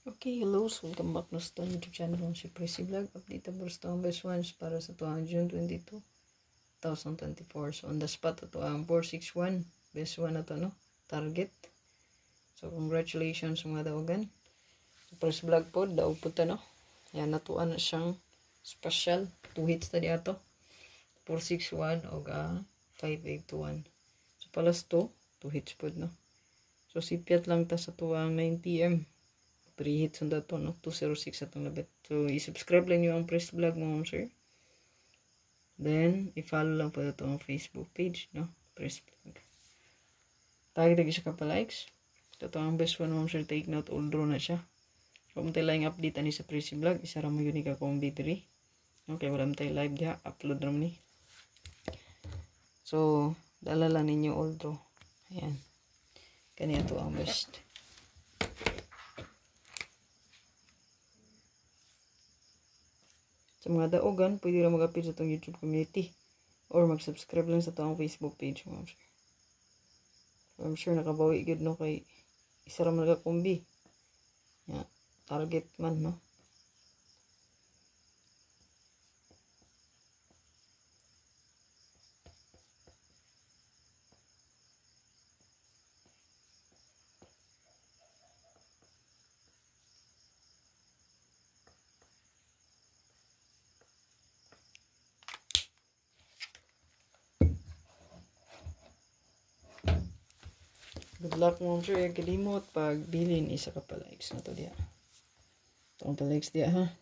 Okay, hello. So, welcome back na sa YouTube channel ng si Prissy Vlog. Update about sa ang best ones para sa tuwang June 22, 2024. So, on the spot, ito ang 461. Best one na to, no? Target. So, congratulations mga daogan. So, first vlog po, daog po to, no? Yan, natuan na siyang special. 2 hits na diya to. 461 o 5821. So, palas to, 2 hits po, no? So, sipiat lang ta sa tuwang 9 PM. 3 hits on that no? 206 atong labit. So, i-subscribe lang nyo ang Press Vlog mo, sir. Then, i-follow lang po ito ang Facebook page, no? Press Vlog. Tagitag isa ka pa likes. Ito ang best one, sir. Take note, all draw na siya. So, kung tayo lang update ani sa Press Vlog, isa ra mo yun ka kong B3. Okay, wala mo tayo live diha. Upload naman ni. So, dala lang ninyo all draw. Ayan. Kanya ito ang best. Sa mga daogan, pwede rin mag-appear sa itong YouTube community or mag-subscribe lang sa itong Facebook page mo. So, I'm sure nakabawi good no kay isa rin nagkakumbi. Yeah, target man, no? Good luck mo, sir. Kalimot pag bilin isa ka pa likes na to diya. Itong pa likes diya, ha?